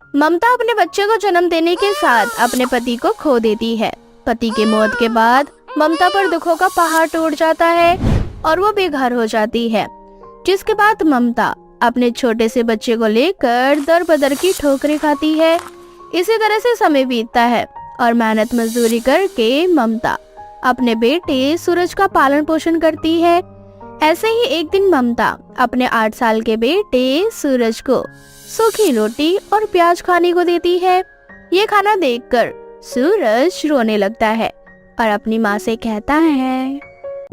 ममता अपने बच्चे को जन्म देने के साथ अपने पति को खो देती है। पति की मौत के बाद ममता पर दुखों का पहाड़ टूट जाता है और वो बेघर हो जाती है। जिसके बाद ममता अपने छोटे से बच्चे को लेकर दर बदर की ठोकरें खाती है। इसी तरह से समय बीतता है और मेहनत मजदूरी करके ममता अपने बेटे सूरज का पालन पोषण करती है। ऐसे ही एक दिन ममता अपने 8 साल के बेटे सूरज को सूखी रोटी और प्याज खाने को देती है। ये खाना देखकर सूरज रोने लगता है और अपनी माँ से कहता है,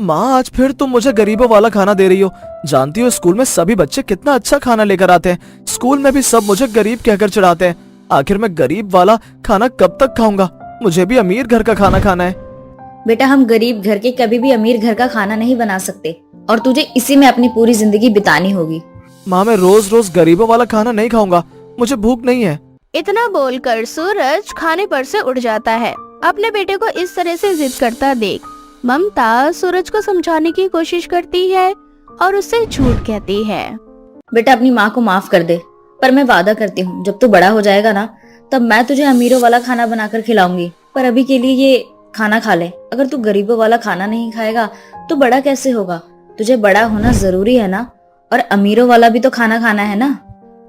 माँ आज फिर तुम मुझे गरीबों वाला खाना दे रही हो। जानती हो स्कूल में सभी बच्चे कितना अच्छा खाना लेकर आते हैं। स्कूल में भी सब मुझे गरीब कहकर चिढ़ाते हैं। आखिर मैं गरीब वाला खाना कब तक खाऊंगा? मुझे भी अमीर घर का खाना खाना है। बेटा हम गरीब घर के कभी भी अमीर घर का खाना नहीं बना सकते और तुझे इसी में अपनी पूरी जिंदगी बितानी होगी। माँ मैं रोज रोज गरीबों वाला खाना नहीं खाऊंगा, मुझे भूख नहीं है। इतना बोलकर सूरज खाने पर से उठ जाता है। अपने बेटे को इस तरह से जिद करता देख ममता सूरज को समझाने की कोशिश करती है और उससे झूठ कहती है। बेटा अपनी माँ को माफ कर दे, पर मैं वादा करती हूँ जब तू बड़ा हो जाएगा ना तब मैं तुझे अमीरों वाला खाना बनाकर खिलाऊंगी। पर अभी के लिए ये खाना खा ले। अगर तू गरीबों वाला खाना नहीं खाएगा तो बड़ा कैसे होगा? तुझे बड़ा होना जरूरी है ना, और अमीरों वाला भी तो खाना खाना है ना।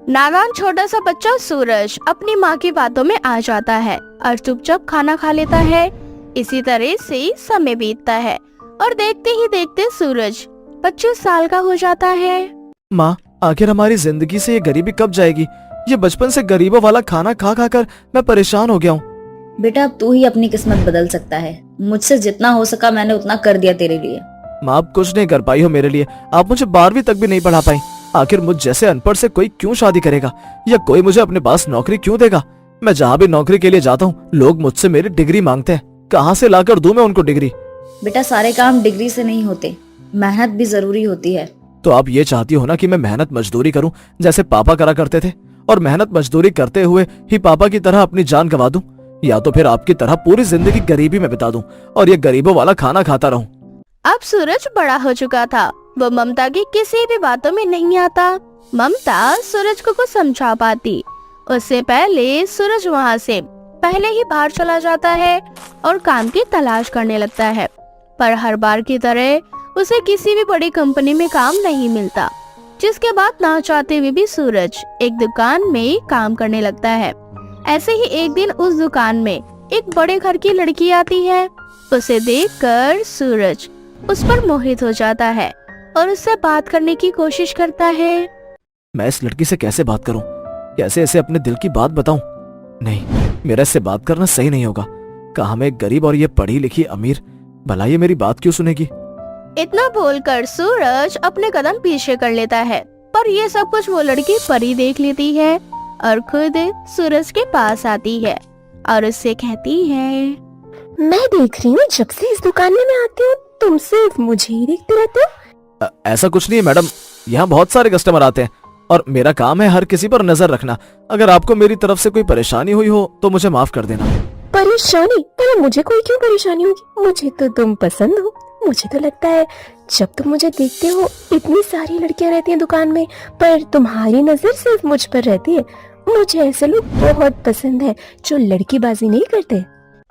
नादान छोटा सा बच्चा सूरज अपनी माँ की बातों में आ जाता है और चुपचाप खाना खा लेता है। इसी तरह से समय बीतता है और देखते ही देखते सूरज 25 साल का हो जाता है। माँ आखिर हमारी जिंदगी से ये गरीबी कब जाएगी? ये बचपन से गरीबों वाला खाना खा खा कर मैं परेशान हो गया हूँ। बेटा अब तू ही अपनी किस्मत बदल सकता है। मुझसे जितना हो सका मैंने उतना कर दिया तेरे लिए। माँ आप कुछ नहीं कर पाई हो मेरे लिए। आप मुझे 12वीं तक भी नहीं पढ़ा पाई। आखिर मुझ जैसे अनपढ़ से कोई क्यों शादी करेगा, या कोई मुझे अपने पास नौकरी क्यों देगा? मैं जहाँ भी नौकरी के लिए जाता हूँ लोग मुझसे मेरी डिग्री मांगते हैं। कहाँ से लाकर दूं मैं उनको डिग्री? बेटा सारे काम डिग्री से नहीं होते, मेहनत भी जरूरी होती है। तो आप ये चाहती हो ना कि मैं मेहनत मजदूरी करूं जैसे पापा करा करते थे, और मेहनत मजदूरी करते हुए ही पापा की तरह अपनी जान गंवा दूं? या तो फिर आपकी तरह पूरी जिंदगी गरीबी में बिता दूं और ये गरीबों वाला खाना खाता रहूं? अब सूरज बड़ा हो चुका था। वो ममता की किसी भी बातों में नहीं आता। ममता सूरज को कुछ समझा पाती उससे पहले सूरज वहाँ से पहले ही बाहर चला जाता है और काम की तलाश करने लगता है। पर हर बार की तरह उसे किसी भी बड़ी कंपनी में काम नहीं मिलता। जिसके बाद ना चाहते हुए भी सूरज एक दुकान में काम करने लगता है। ऐसे ही एक दिन उस दुकान में एक बड़े घर की लड़की आती है। उसे देखकर सूरज उस पर मोहित हो जाता है और उससे बात करने की कोशिश करता है। मैं इस लड़की से कैसे बात करूं? कैसे इसे अपने दिल की बात बताऊं? नहीं, मेरा इससे बात करना सही नहीं होगा। कहाँ मैं एक गरीब और ये पढ़ी लिखी अमीर, भला ये मेरी बात क्यों सुनेगी? इतना बोलकर सूरज अपने कदम पीछे कर लेता है, पर ये सब कुछ वो लड़की परी देख लेती है और खुद सूरज के पास आती है और उससे कहती है, मैं देख रही हूँ जब से इस दुकान में मैं आती हूँ तुम सिर्फ मुझे ही देखते रहते हो। ऐसा कुछ नहीं है मैडम, यहाँ बहुत सारे कस्टमर आते हैं और मेरा काम है हर किसी पर नजर रखना। अगर आपको मेरी तरफ से कोई परेशानी हुई हो तो मुझे माफ कर देना। परेशानी? पर मुझे कोई क्यों परेशानी होगी? मुझे तो तुम पसंद हो। मुझे तो लगता है जब तुम मुझे देखते हो इतनी सारी लड़कियां रहती हैं दुकान में, पर तुम्हारी नजर सिर्फ मुझ पर रहती है। मुझे ऐसे लोग बहुत पसंद है जो लड़कीबाजी नहीं करते।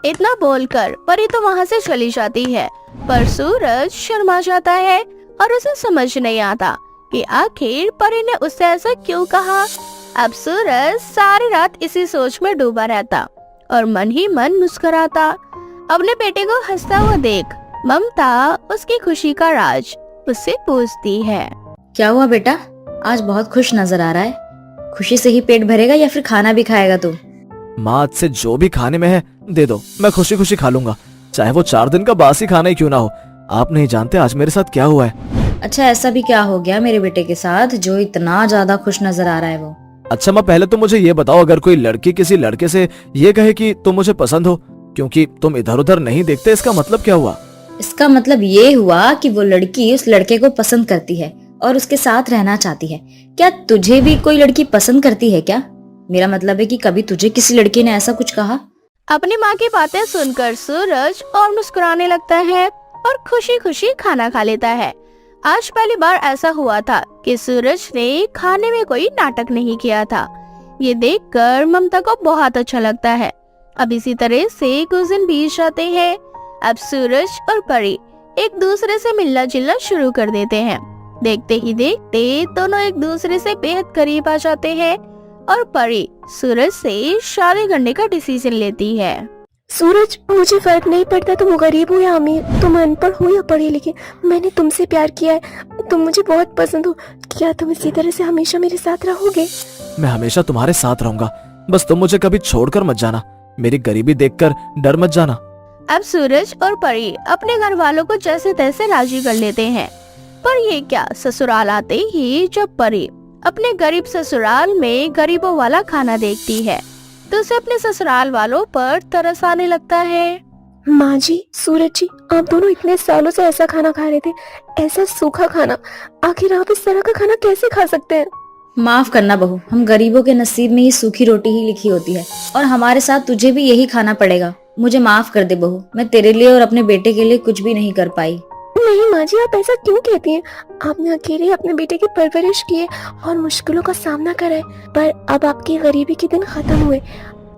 इतना बोलकर परी तो वहाँ से चली जाती है, पर सूरज शर्मा जाता है और उसे समझ नहीं आता कि आखिर परी ने उससे ऐसा क्यों कहा। अब सूरज सारी रात इसी सोच में डूबा रहता और मन ही मन मुस्कुराता। अपने बेटे को हंसता हुआ देख ममता उसकी खुशी का राज उससे पूछती है। क्या हुआ बेटा, आज बहुत खुश नजर आ रहा है। खुशी से ही पेट भरेगा या फिर खाना भी खाएगा तू? माँ आज से जो भी खाने में है दे दो, मैं खुशी खुशी खा लूंगा, चाहे वो 4 दिन का बासी खाना ही क्यों ना हो। आप नहीं जानते आज मेरे साथ क्या हुआ है। अच्छा ऐसा भी क्या हो गया मेरे बेटे के साथ जो इतना ज्यादा खुश नजर आ रहा है वो? अच्छा माँ पहले तो मुझे ये बताओ, अगर कोई लड़की किसी लड़के से ये कहे कि तुम मुझे पसंद हो क्योंकि तुम इधर उधर नहीं देखते, इसका मतलब क्या हुआ? इसका मतलब ये हुआ कि वो लड़की उस लड़के को पसंद करती है और उसके साथ रहना चाहती है। क्या तुझे भी कोई लड़की पसंद करती है क्या? मेरा मतलब है कि कभी तुझे किसी लड़की ने ऐसा कुछ कहा? अपनी माँ की बातें सुनकर सूरज और मुस्कुराने लगता है और खुशी खुशी खाना खा लेता है। आज पहली बार ऐसा हुआ था कि सूरज ने खाने में कोई नाटक नहीं किया था। ये देखकर ममता को बहुत अच्छा लगता है। अब इसी तरह से कुछ दिन बीत जाते हैं। अब सूरज और परी एक दूसरे से मिलना जुलना शुरू कर देते हैं। देखते ही देखते दोनों एक दूसरे से बेहद करीब आ जाते हैं और परी सूरज से शादी करने का डिसीजन लेती है। सूरज, मुझे फर्क नहीं पड़ता तुम गरीब हो या अमीर, तुम अनपढ़ हो या पढ़े लिखे, मैंने तुमसे प्यार किया है, तुम मुझे बहुत पसंद हो। क्या तुम इसी तरह से हमेशा मेरे साथ रहोगे? मैं हमेशा तुम्हारे साथ रहूंगा, बस तुम मुझे कभी छोड़कर मत जाना। मेरी गरीबी देखकर डर मत जाना। अब सूरज और परी अपने घर वालों को जैसे तैसे राजी कर लेते हैं। पर ये क्या, ससुराल आते ही जब परी अपने गरीब ससुराल में गरीबों वाला खाना देखती है तो उसे अपने ससुराल वालों पर तरस आने लगता है। माँ जी, सूरज जी, आप दोनों इतने सालों से ऐसा खाना खा रहे थे, ऐसा सूखा खाना, आखिर आप इस तरह का खाना कैसे खा सकते हैं? माफ करना बहू, हम गरीबों के नसीब में ही सूखी रोटी ही लिखी होती है और हमारे साथ तुझे भी यही खाना पड़ेगा। मुझे माफ कर दे बहू, मैं तेरे लिए और अपने बेटे के लिए कुछ भी नहीं कर पाई। नहीं माँ जी, आप ऐसा क्यों कहती हैं? आपने अकेले अपने बेटे की परवरिश की है और मुश्किलों का सामना करा है, पर अब आपकी गरीबी के दिन खत्म हुए।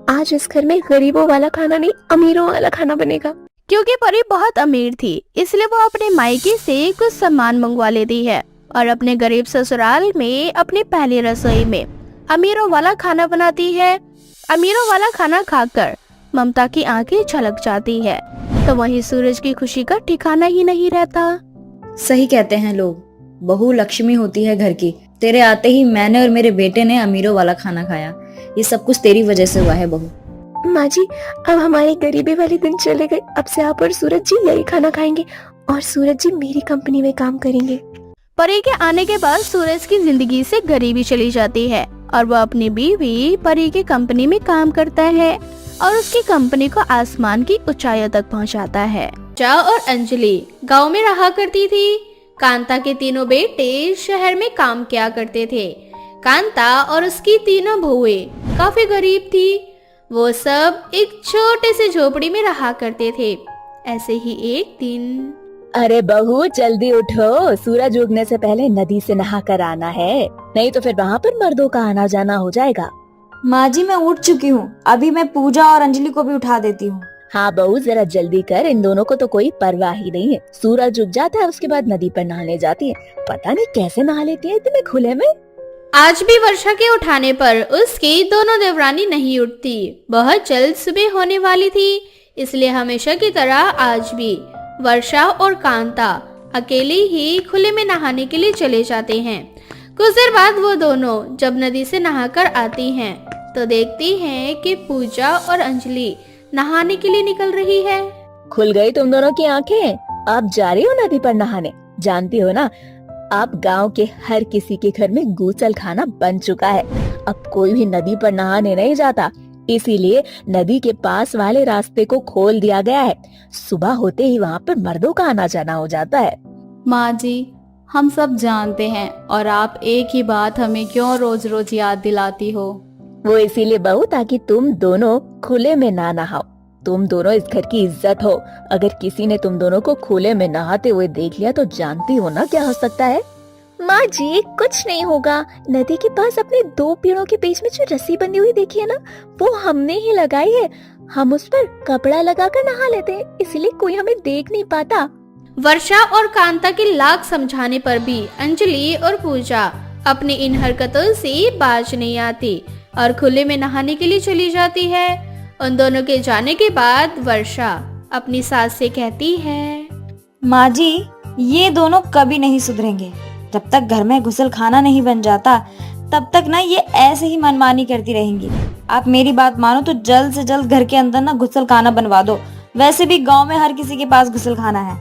आज इस घर में गरीबों वाला खाना नहीं, अमीरों वाला खाना बनेगा। क्योंकि परी बहुत अमीर थी इसलिए वो अपने मायके से कुछ सामान मंगवा लेती है और अपने गरीब ससुराल में अपनी पहली रसोई में अमीरों वाला खाना बनाती है। अमीरों वाला खाना खाकर ममता की आंखें छलक जाती है तो वहीं सूरज की खुशी का ठिकाना ही नहीं रहता। सही कहते हैं लोग, बहू लक्ष्मी होती है घर की। तेरे आते ही मैंने और मेरे बेटे ने अमीरों वाला खाना खाया। ये सब कुछ तेरी वजह से हुआ है बहू। माँ जी, अब हमारी गरीबी वाले दिन चले गए। अब से आप और सूरज जी यही खाना खाएंगे और सूरज जी मेरी कंपनी में काम करेंगे। परी के आने के बाद सूरज की जिंदगी से गरीबी चली जाती है और वो अपनी बीवी परी की कंपनी में काम करता है और उसकी कंपनी को आसमान की ऊंचाइयों तक पहुंचाता है। जा और अंजलि गांव में रहा करती थी। कांता के तीनों बेटे शहर में काम किया करते थे। कांता और उसकी तीनों बहुएं काफी गरीब थी। वो सब एक छोटे से झोपड़ी में रहा करते थे। ऐसे ही एक दिन, अरे बहू जल्दी उठो, सूरज उगने से पहले नदी से नहा कर आना है, नहीं तो फिर वहाँ पर मर्दों का आना जाना हो जाएगा। माँ जी, मैं उठ चुकी हूँ, अभी मैं पूजा और अंजलि को भी उठा देती हूँ। हाँ बहू जरा जल्दी कर, इन दोनों को तो कोई परवाह ही नहीं है। सूरज उग जाता है उसके बाद नदी पर नहाने जाती है, पता नहीं कैसे नहा लेती है इतने खुले में। आज भी वर्षा के उठाने पर उसकी दोनों देवरानी नहीं उठती। बहुत जल्द सुबह होने वाली थी इसलिए हमेशा की तरह आज भी वर्षा और कांता अकेले ही खुले में नहाने के लिए चले जाते हैं। कुछ देर बाद वो दोनों जब नदी से नहाकर आती हैं तो देखती हैं कि पूजा और अंजलि नहाने के लिए निकल रही है। खुल गई तुम दोनों की आंखें, अब जा रही हो नदी पर नहाने। जानती हो ना, अब गांव के हर किसी के घर में गूसल खाना बन चुका है। अब कोई भी नदी पर नहाने नहीं जाता, इसीलिए नदी के पास वाले रास्ते को खोल दिया गया है। सुबह होते ही वहाँ पर मर्दों का आना जाना हो जाता है। माँ जी, हम सब जानते हैं और आप एक ही बात हमें क्यों रोज रोज याद दिलाती हो? वो इसीलिए बहू ताकि तुम दोनों खुले में ना नहाओ। तुम दोनों इस घर की इज्जत हो। अगर किसी ने तुम दोनों को खुले में नहाते हुए देख लिया तो जानती हो ना क्या हो सकता है। माँ जी, कुछ नहीं होगा। नदी के पास अपने दो पेड़ों के बीच में जो रस्सी बंधी हुई देखी है ना, वो हमने ही लगाई है। हम उस पर कपड़ा लगाकर नहा लेते हैं, इसलिए कोई हमें देख नहीं पाता। वर्षा और कांता के लाख समझाने पर भी अंजलि और पूजा अपनी इन हरकतों से बाज नहीं आती और खुले में नहाने के लिए चली जाती है। उन दोनों के जाने के बाद वर्षा अपनी सास से कहती है, माँ जी, ये दोनों कभी नहीं सुधरेंगे। जब तक घर में गुसल खाना नहीं बन जाता तब तक ना ये ऐसे ही मनमानी करती रहेंगी। आप मेरी बात मानो तो जल्द से जल्द घर के अंदर ना गुसल खाना बनवा दो। वैसे भी गांव में हर किसी के पास गुसल खाना है।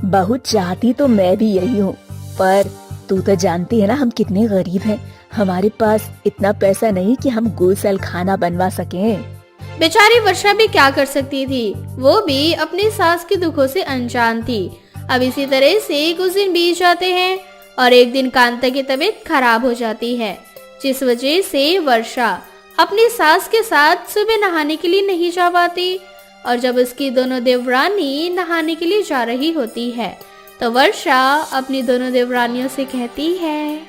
बहुत चाहती तो मैं भी यही हूँ, पर तू तो जानती है ना हम कितने गरीब हैं। हमारे पास इतना पैसा नहीं कि हम गुसल खाना बनवा सकें। बेचारी वर्षा भी क्या कर सकती थी, वो भी अपनी सास के दुखों से अनजान थी। अब इसी तरह से कुछ दिन बीत जाते हैं और एक दिन कांता की तबीयत खराब हो जाती है, जिस वजह से वर्षा अपनी सास के साथ सुबह नहाने के लिए नहीं जा पाती। और जब उसकी दोनों देवरानी नहाने के लिए जा रही होती है तो वर्षा अपनी दोनों देवरानियों से कहती है,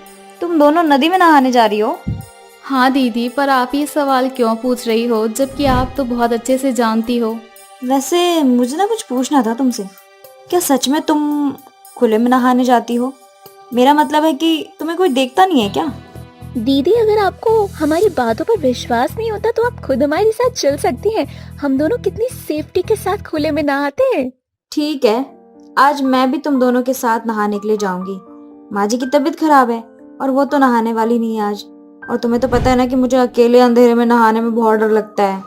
तुम दोनों नदी में नहाने जा रही हो? हाँ दीदी, पर आप ये सवाल क्यों पूछ रही हो जबकि आप तो बहुत अच्छे से जानती हो। वैसे मुझे ना कुछ पूछना था तुमसे। क्या सच में तुम खुले में नहाने जाती हो? मेरा मतलब है कि तुम्हें कोई देखता नहीं है क्या? दीदी, अगर आपको हमारी बातों पर विश्वास नहीं होता तो आप खुद हमारे साथ चल सकती हैं। हम दोनों कितनी सेफ्टी के साथ खुले में नहाते हैं। ठीक है, आज मैं भी तुम दोनों के साथ नहाने के लिए जाऊंगी। माँ जी की तबीयत खराब है और वो तो नहाने वाली नहीं है आज। और तुम्हें तो पता है ना कि मुझे अकेले अंधेरे में नहाने में बहुत डर लगता है।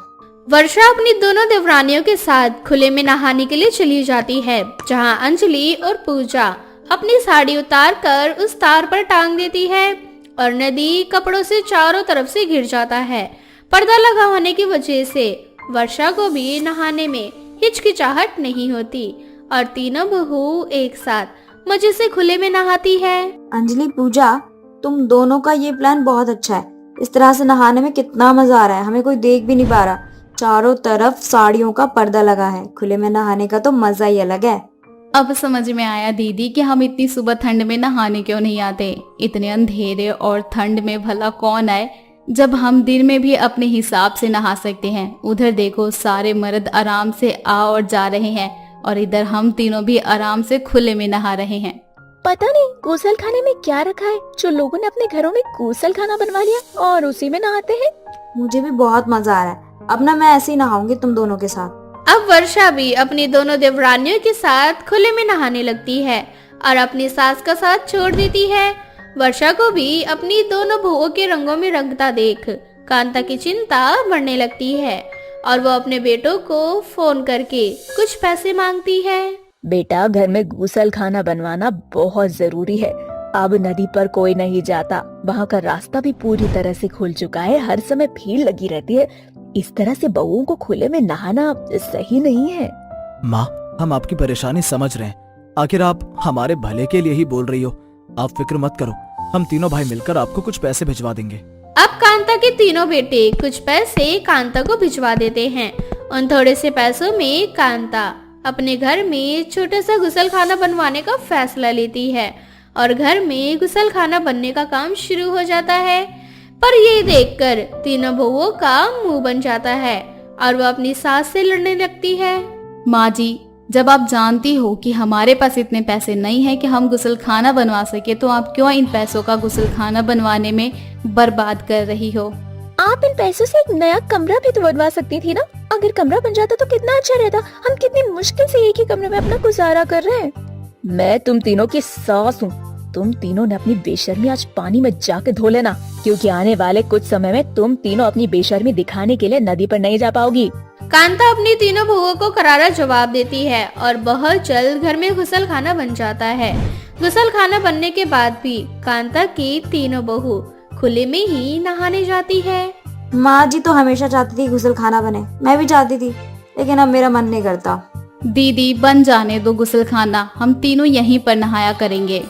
वर्षा अपनी दोनों देवरानियों के साथ खुले में नहाने के लिए चली जाती है, जहां अंजलि और पूजा अपनी साड़ी उतार कर उस तार पर टांग देती है और नदी कपड़ों से चारों तरफ से घिर जाता है। पर्दा लगा होने की वजह से वर्षा को भी नहाने में हिचकिचाहट नहीं होती और तीनों बहू एक साथ मजे से खुले में नहाती है। अंजलि, पूजा, तुम दोनों का ये प्लान बहुत अच्छा है। इस तरह से नहाने में कितना मजा आ रहा है, हमें कोई देख भी नहीं पा रहा। चारों तरफ साड़ियों का पर्दा लगा है। खुले में नहाने का तो मजा ही अलग है। अब समझ में आया दीदी कि हम इतनी सुबह ठंड में नहाने क्यों नहीं आते। इतने अंधेरे और ठंड में भला कौन आए, जब हम दिन में भी अपने हिसाब से नहा सकते हैं। उधर देखो, सारे मर्द आराम से आ और जा रहे हैं और इधर हम तीनों भी आराम से खुले में नहा रहे हैं। पता नहीं गुसल खाने में क्या रखा है जो लोगों ने अपने घरों में गुसल खाना बनवा लिया और उसी में नहाते हैं। मुझे भी बहुत मजा आ रहा है। अब ना मैं ऐसे ही नहाऊंगी तुम दोनों के साथ। अब वर्षा भी अपनी दोनों देवरानियों के साथ खुले में नहाने लगती है और अपनी सास का साथ छोड़ देती है। वर्षा को भी अपनी दोनों बहुओं के रंगों में रंगता देख कांता की चिंता बढ़ने लगती है और वो अपने बेटों को फोन करके कुछ पैसे मांगती है। बेटा, घर में गुसल खाना बनवाना बहुत जरूरी है। अब नदी पर कोई नहीं जाता, वहाँ का रास्ता भी पूरी तरह से खुल चुका है। हर समय भीड़ लगी रहती है। इस तरह से बहुओं को खुले में नहाना सही नहीं है। माँ, हम आपकी परेशानी समझ रहे हैं। आखिर आप हमारे भले के लिए ही बोल रही हो। आप फिक्र मत करो, हम तीनों भाई मिलकर आपको कुछ पैसे भिजवा देंगे। अब कांता के तीनों बेटे कुछ पैसे कांता को भिजवा देते हैं। उन थोड़े से पैसों में कांता अपने घर में छोटा सा गुसल खाना बनवाने का फैसला लेती है और घर में गुसल खाना बनने का काम शुरू हो जाता है। पर ये देखकर तीनों बहुओं का मुंह बन जाता है और वो अपनी सास से लड़ने लगती है। माँ जी, जब आप जानती हो कि हमारे पास इतने पैसे नहीं है कि हम गुसल खाना बनवा सके, तो आप क्यों इन पैसों का गुसल खाना बनवाने में बर्बाद कर रही हो? आप इन पैसों से एक नया कमरा भी तो बनवा सकती थी ना। अगर कमरा बन जाता तो कितना अच्छा रहता। हम कितनी मुश्किल से एक ही कमरे में अपना गुजारा कर रहे हैं। मैं तुम तीनों की सास हूँ। तुम तीनों ने अपनी बेशर्मी आज पानी में जाके धो लेना, क्योंकि आने वाले कुछ समय में तुम तीनों अपनी बेशर्मी दिखाने के लिए नदी पर नहीं जा पाओगी। कांता अपनी तीनों बहुओं को करारा जवाब देती है और बहुत जल्द घर में गुसल खाना बन जाता है। गुसल खाना बनने के बाद भी कांता की तीनों बहू खुले में ही नहाने जाती है। माँ जी तो हमेशा चाहती थी गुसल खाना बने, मैं भी चाहती थी, लेकिन अब मेरा मन नहीं करता। दीदी, बन जाने दो गुसल खाना, हम तीनों यहीं पर नहाया करेंगे।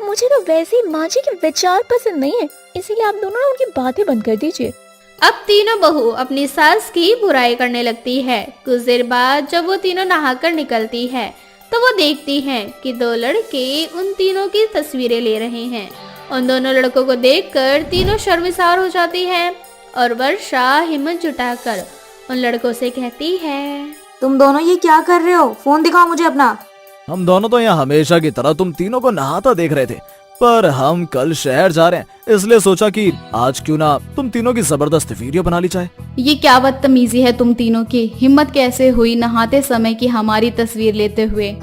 मुझे तो वैसे ही माँ जी के विचार पसंद नहीं है, इसीलिए आप दोनों उनकी बातें बंद कर दीजिए। अब तीनों बहू अपनी सास की बुराई करने लगती है। कुछ देर बाद जब वो तीनों नहाकर निकलती है तो वो देखती हैं कि दो लड़के उन तीनों की तस्वीरें ले रहे हैं। उन दोनों लड़कों को देखकर तीनों शर्मिसार हो जाती हैं और वर्षा हिम्मत जुटाकर उन लड़कों से कहती है, तुम दोनों ये क्या कर रहे हो? फोन दिखाओ मुझे अपना। हम दोनों तो यहाँ हमेशा की तरह तुम तीनों को नहाता देख रहे थे, पर हम कल शहर जा रहे हैं, इसलिए सोचा कि आज क्यों ना तुम तीनों की जबरदस्त वीडियो बना ली जाए। ये क्या बदतमीजी है तुम तीनों की? हिम्मत कैसे हुई नहाते समय की हमारी तस्वीर लेते हुए?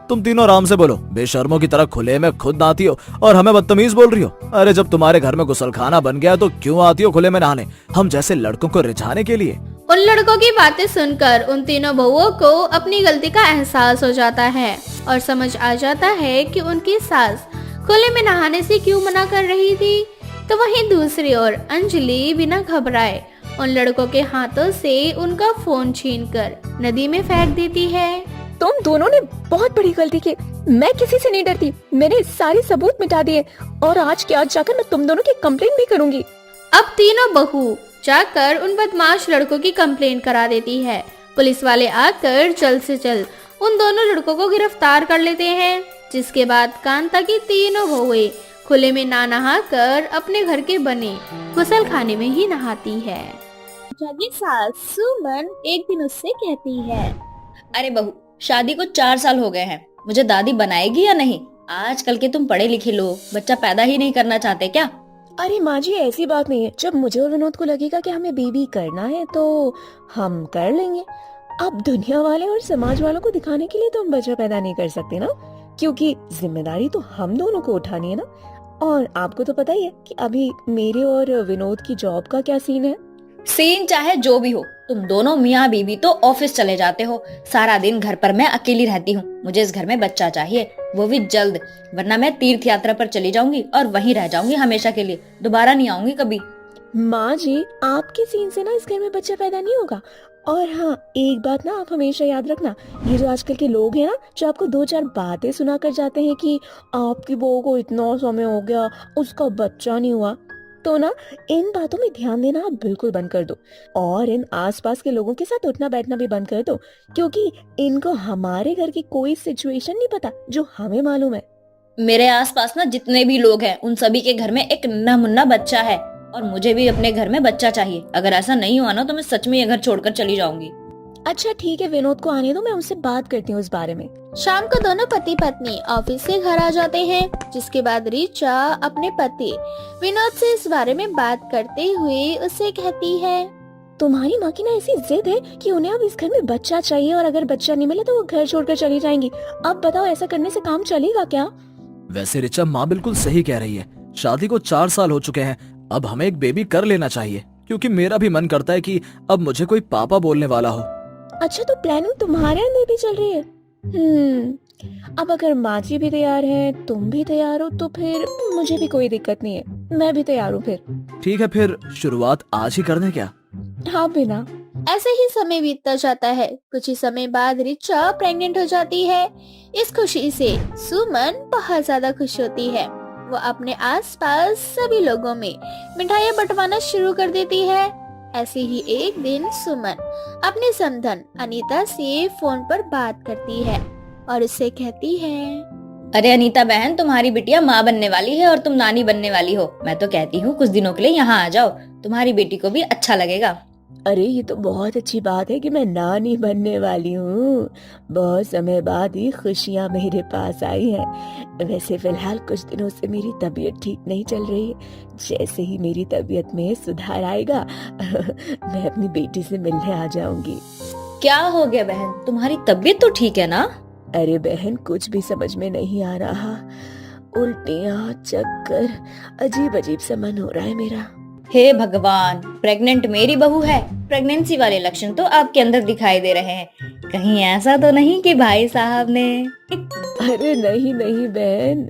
तुम तीनों आराम से बोलो। बेशर्मों की तरह खुले में खुद नहाती हो और हमें बदतमीज बोल रही हो। अरे जब तुम्हारे घर में गुसलखाना बन गया तो क्यों आती हो खुले में नहाने, हम जैसे लड़कों को रिझाने के लिए? उन लड़कों की बातें सुनकर उन तीनों बहुओं को अपनी गलती का एहसास हो जाता है और समझ आ जाता है कि उनकी सास खुले में नहाने से क्यों मना कर रही थी। तो वहीं दूसरी ओर अंजलि बिना घबराए उन लड़कों के हाथों से उनका फोन छीनकर नदी में फेंक देती है। तुम दोनों ने बहुत बड़ी गलती की। मैं किसी से नहीं डरती। मैंने सारे सबूत मिटा दिए और आज के आज जाकर मैं तुम दोनों की कंप्लेंट भी करूंगी। अब तीनों बहू जाकर उन बदमाश लड़कों की कंप्लेंट करा देती है। पुलिस वाले आकर जल्द से जल्द उन दोनों लड़कों को गिरफ्तार कर लेते हैं, जिसके बाद कांता की तीनों बहुएं खुले में ना नहाकर अपने घर के बने गुसल खाने में ही नहाती है। की सास सुमन एक दिन उससे कहती है, अरे बहू, शादी को 4 साल हो गए हैं, मुझे दादी बनाएगी या नहीं? आजकल के तुम पढ़े लिखे लोग बच्चा पैदा ही नहीं करना चाहते क्या? अरे माँ जी, ऐसी बात नहीं है। जब मुझे और विनोद को लगेगा कि हमें बेबी करना है तो हम कर लेंगे। अब दुनिया वाले और समाज वालों को दिखाने के लिए तो हम बच्चा पैदा नहीं कर सकते ना, क्योंकि जिम्मेदारी तो हम दोनों को उठानी है ना। और आपको तो पता ही है कि अभी मेरे और विनोद की जॉब का क्या सीन है। सीन चाहे जो भी हो, तुम दोनों मियाँ बीवी तो ऑफिस चले जाते हो, सारा दिन घर पर मैं अकेली रहती हूँ। मुझे इस घर में बच्चा चाहिए, वो भी जल्द, वरना मैं तीर्थ यात्रा पर चली जाऊंगी और वहीं रह जाऊंगी हमेशा के लिए, दोबारा नहीं आऊंगी कभी। माँ जी, आपके सीन से ना इस घर में बच्चा पैदा नहीं होगा। और हाँ, एक बात ना आप हमेशा याद रखना, ये जो आजकल के लोग हैं ना, जो आपको 2-4 बातें सुना कर जाते हैं कि आपकी बहू को इतना समय हो गया, उसका बच्चा नहीं हुआ, तो ना इन बातों में ध्यान देना आप बिल्कुल बंद कर दो। और इन आसपास के लोगों के साथ उठना बैठना भी बंद कर दो, क्योंकि इनको हमारे घर की कोई सिचुएशन नहीं पता जो हमें मालूम है। मेरे आसपास ना जितने भी लोग हैं, उन सभी के घर में एक नन्हा मुन्ना बच्चा है, और मुझे भी अपने घर में बच्चा चाहिए। अगर ऐसा नहीं हुआ ना तो मैं सच में ये घर छोड़कर चली जाऊंगी। अच्छा ठीक है, विनोद को आने दो, मैं उनसे बात करती हूँ इस बारे में। शाम को दोनों पति पत्नी ऑफिस से घर आ जाते हैं, जिसके बाद ऋचा अपने पति विनोद से इस बारे में बात करते हुए उसे कहती है, तुम्हारी माँ की ना ऐसी जिद है कि उन्हें अब इस घर में बच्चा चाहिए, और अगर बच्चा नहीं मिले तो वो घर छोड़कर चली जाएंगी। अब बताओ, ऐसा करने से काम चलेगा क्या? वैसे रिचा माँ बिल्कुल सही कह रही है। शादी को 4 साल हो चुके हैं, अब हमें एक बेबी कर लेना चाहिए, क्योंकि मेरा भी मन करता है कि अब मुझे कोई पापा बोलने वाला हो। अच्छा, तो प्लानिंग तुम्हारे अंदर भी चल रही है। अब अगर माँ जी भी तैयार हैं, तुम भी तैयार हो, तो फिर मुझे भी कोई दिक्कत नहीं है, मैं भी तैयार हूँ फिर। ठीक है, फिर शुरुआत आज ही कर दें क्या? हाँ बिना। ऐसे ही समय बीतता जाता है। कुछ ही समय बाद ऋचा प्रेग्नेंट हो जाती है। इस खुशी से सुमन बहुत ज्यादा खुश होती है। वो अपने आसपास सभी लोगों में मिठाइयाँ बंटवाना शुरू कर देती है। ऐसे ही एक दिन सुमन अपनी समधन अनीता से फोन पर बात करती है और उससे कहती है, अरे अनीता बहन, तुम्हारी बिटिया माँ बनने वाली है और तुम नानी बनने वाली हो। मैं तो कहती हूँ कुछ दिनों के लिए यहाँ आ जाओ, तुम्हारी बेटी को भी अच्छा लगेगा। अरे ये तो बहुत अच्छी बात है कि मैं नानी बनने वाली हूँ। बहुत समय बाद ही खुशियाँ मेरे पास आई हैं। वैसे फिलहाल कुछ दिनों से मेरी तबीयत ठीक नहीं चल रही है। जैसे ही मेरी तबीयत में सुधार आएगा मैं अपनी बेटी से मिलने आ जाऊंगी। क्या हो गया बहन, तुम्हारी तबीयत तो ठीक है ना? अरे बहन, कुछ भी समझ में नहीं आ रहा। उल्टियाँ, चक्कर, अजीब अजीब सा मन हो रहा है मेरा। हे भगवान, प्रेग्नेंट मेरी बहू है। प्रेगनेंसी वाले लक्षण तो आपके अंदर दिखाई दे रहे हैं। कहीं ऐसा तो नहीं कि भाई साहब ने? अरे नहीं नहीं बहन,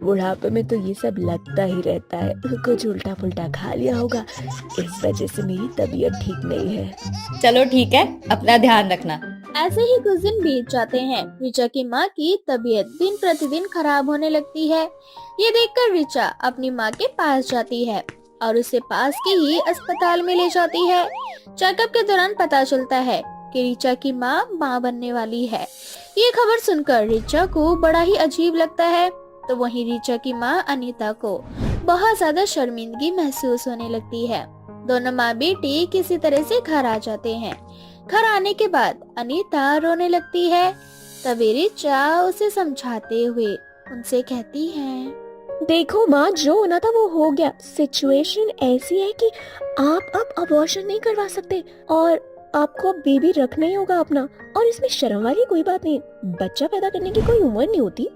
बुढ़ापे में तो ये सब लगता ही रहता है। कुछ उल्टा पुल्टा खा लिया होगा, इस वजह से मेरी तबीयत ठीक नहीं है। चलो ठीक है, अपना ध्यान रखना। ऐसे ही कुछ दिन बीत जाते हैं। ऋचा की माँ की तबीयत दिन प्रतिदिन खराब होने लगती है। ये देखकर ऋचा अपनी माँ के पास जाती है और उसे पास के ही अस्पताल में ले जाती है। चेकअप के दौरान पता चलता है कि ऋचा की माँ बनने वाली है। ये खबर सुनकर ऋचा को बड़ा ही अजीब लगता है। तो वहीं ऋचा की माँ अनीता को बहुत ज्यादा शर्मिंदगी महसूस होने लगती है। दोनों माँ बेटी किसी तरह से घर आ जाते हैं। घर आने के बाद अनीता रोने लगती है। तभी ऋचा उसे समझाते हुए उनसे कहती है, देखो माँ, जो होना था वो हो गया। सिचुएशन ऐसी है कि आप अब अबॉर्शन नहीं करवा सकते और आपको अब बेबी रखना ही होगा अपना। और इसमें शर्म वाली कोई बात नहीं, बच्चा पैदा करने की कोई उम्र नहीं होती।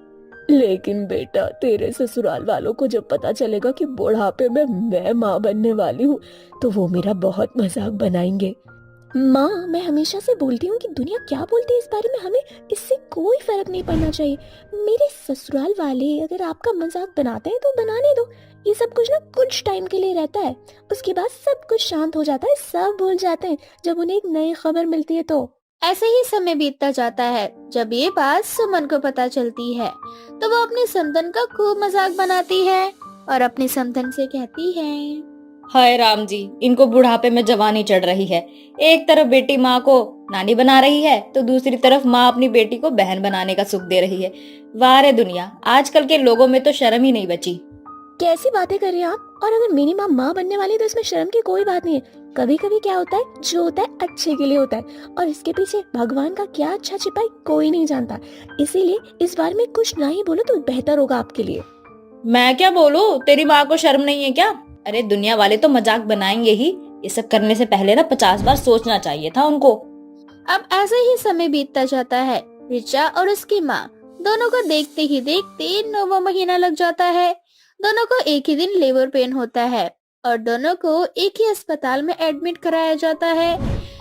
लेकिन बेटा, तेरे ससुराल वालों को जब पता चलेगा कि बुढ़ापे में मैं माँ बनने वाली हूँ तो वो मेरा बहुत मजाक बनाएंगे। माँ, मैं हमेशा से बोलती हूँ कि दुनिया क्या बोलती है इस बारे में हमें इससे कोई फर्क नहीं पड़ना चाहिए। मेरे ससुराल वाले अगर आपका मजाक बनाते हैं तो बनाने दो। ये सब कुछ ना कुछ टाइम के लिए रहता है, उसके बाद सब कुछ शांत हो जाता है, सब भूल जाते हैं जब उन्हें एक नई खबर मिलती है। तो ऐसे ही समय बीतता जाता है। जब ये बात सुमन को पता चलती है तो वो अपनी समधन का खूब मजाक बनाती है और अपनी समधन से कहती है, हाय राम जी, इनको बुढ़ापे में जवानी चढ़ रही है। एक तरफ बेटी माँ को नानी बना रही है तो दूसरी तरफ माँ अपनी बेटी को बहन बनाने का सुख दे रही है। वाह रे दुनिया, आजकल के लोगों में तो शर्म ही नहीं बची। कैसी बातें कर रहे हैं आप? और अगर मेरी माँ बनने वाली है तो इसमें शर्म की कोई बात नहीं है। कभी कभी क्या होता है, जो होता है अच्छे के लिए होता है, और इसके पीछे भगवान का क्या अच्छा छिपा है कोई नहीं जानता। इसीलिए इस बार में कुछ ना ही बोलो तो बेहतर होगा आपके लिए। मैं क्या बोलूं, तेरी माँ को शर्म नहीं है क्या? अरे दुनिया वाले तो मजाक बनाएंगे ही, ये सब करने से पहले ना 50 बार सोचना चाहिए था उनको। अब ऐसे ही समय बीतता जाता है। रिचा और उसकी माँ दोनों को देखते ही देखते 9वां महीना लग जाता है। दोनों को एक ही दिन लेबर पेन होता है और दोनों को एक ही अस्पताल में एडमिट कराया जाता है।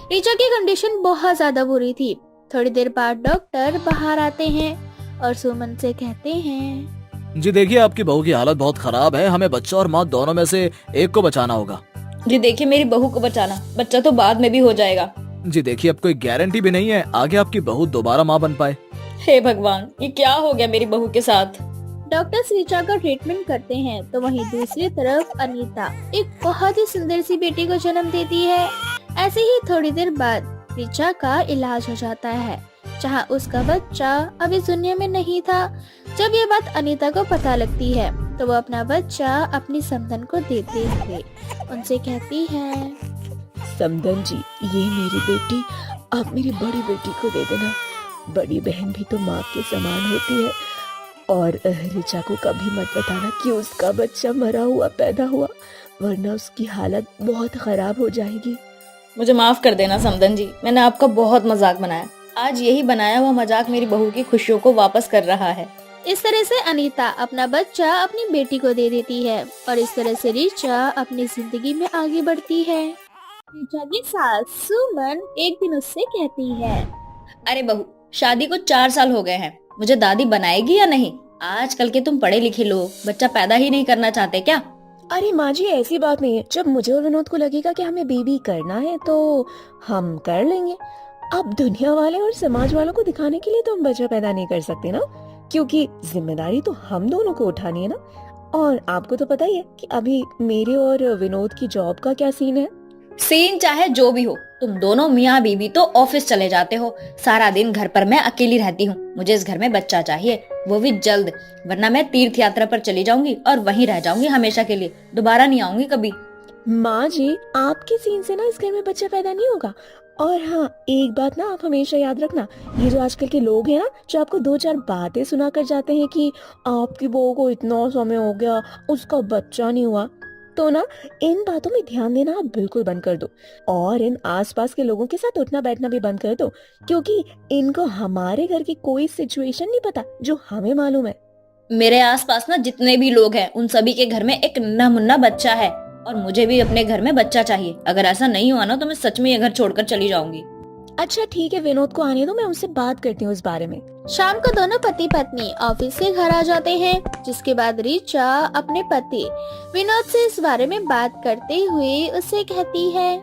रिचा की कंडीशन बहुत ज्यादा बुरी थी। थोड़ी देर बाद डॉक्टर बाहर आते हैं और सुमन से कहते हैं, जी देखिए, आपकी बहू की हालत बहुत खराब है, हमें बच्चा और माँ दोनों में से एक को बचाना होगा। जी देखिए, मेरी बहू को बचाना, बच्चा तो बाद में भी हो जाएगा। जी देखिए, अब कोई गारंटी भी नहीं है आगे आपकी बहू दोबारा माँ बन पाए। हे भगवान, ये क्या हो गया मेरी बहू के साथ। डॉक्टर्स रिचा का ट्रीटमेंट करते हैं तो वहीं दूसरी तरफ अनीता एक बहुत ही सुंदर सी बेटी को जन्म देती है। ऐसे ही थोड़ी देर बाद रिचा का इलाज हो जाता है, जहां उसका बच्चा अभी दुनिया में नहीं था। जब ये बात अनीता को पता लगती है तो वो अपना बच्चा अपनी समधन को देते हुए उनसे कहती है, समधन जी, ये मेरी बेटी आप मेरी बड़ी बेटी को दे देना। बड़ी बहन भी तो माँ के समान होती है। और रिचा को कभी मत बताना कि उसका बच्चा मरा हुआ पैदा हुआ, वरना उसकी हालत बहुत खराब हो जाएगी। मुझे माफ कर देना समधन जी, मैंने आपका बहुत मजाक बनाया। आज यही बनाया हुआ मजाक मेरी बहू की खुशियों को वापस कर रहा है। इस तरह से अनीता अपना बच्चा अपनी बेटी को दे देती है और इस तरह से रिचा अपनी जिंदगी में आगे बढ़ती है। रिचा की सास सुमन एक दिन उससे कहती है, अरे बहू, शादी को 4 साल हो गए हैं, मुझे दादी बनाएगी या नहीं? आजकल के तुम पढ़े लिखे लोग बच्चा पैदा ही नहीं करना चाहते क्या? अरे माँ जी, ऐसी बात नहीं है। जब मुझे और विनोद को लगेगा कि हमें बेबी करना है तो हम कर लेंगे। अब दुनिया वाले और समाज वालों को दिखाने के लिए तो हम बच्चा पैदा नहीं कर सकते ना, क्योंकि जिम्मेदारी तो हम दोनों को उठानी है ना। और आपको तो पता ही है कि अभी मेरे और विनोद की जॉब का क्या सीन है। सीन चाहे जो भी हो, तुम दोनों मियाँ बीवी तो ऑफिस चले जाते हो, सारा दिन घर पर मैं अकेली रहती हूँ। मुझे इस घर में बच्चा चाहिए, वो भी जल्द, वरना मैं तीर्थ यात्रा पर चली जाऊंगी और वहीं रह जाऊंगी हमेशा के लिए, दोबारा नहीं आऊंगी कभी। माँ जी, आपके सीन से ना इस घर में बच्चा पैदा नहीं होगा। और हाँ, एक बात ना आप हमेशा याद रखना, ये जो आजकल के लोग हैं ना, जो आपको 2-4 बातें सुना कर जाते हैं कि आपकी बहू को इतना समय हो गया, उसका बच्चा नहीं हुआ, तो ना इन बातों में ध्यान देना आप बिल्कुल बंद कर दो। और इन आसपास के लोगों के साथ उठना बैठना भी बंद कर दो, क्योंकि इनको हमारे घर की कोई सिचुएशन नहीं पता जो हमें मालूम है। मेरे आसपास ना जितने भी लोग हैं, उन सभी के घर में एक नन्हा मुन्ना बच्चा है और मुझे भी अपने घर में बच्चा चाहिए। अगर ऐसा नहीं हुआ ना तो मैं सच में ये घर छोड़कर चली जाऊंगी। अच्छा ठीक है, विनोद को आने दो, मैं उनसे बात करती हूँ इस बारे में। शाम को दोनों पति पत्नी ऑफिस से घर आ जाते हैं, जिसके बाद रिचा अपने पति विनोद से इस बारे में बात करते हुए उससे कहती है,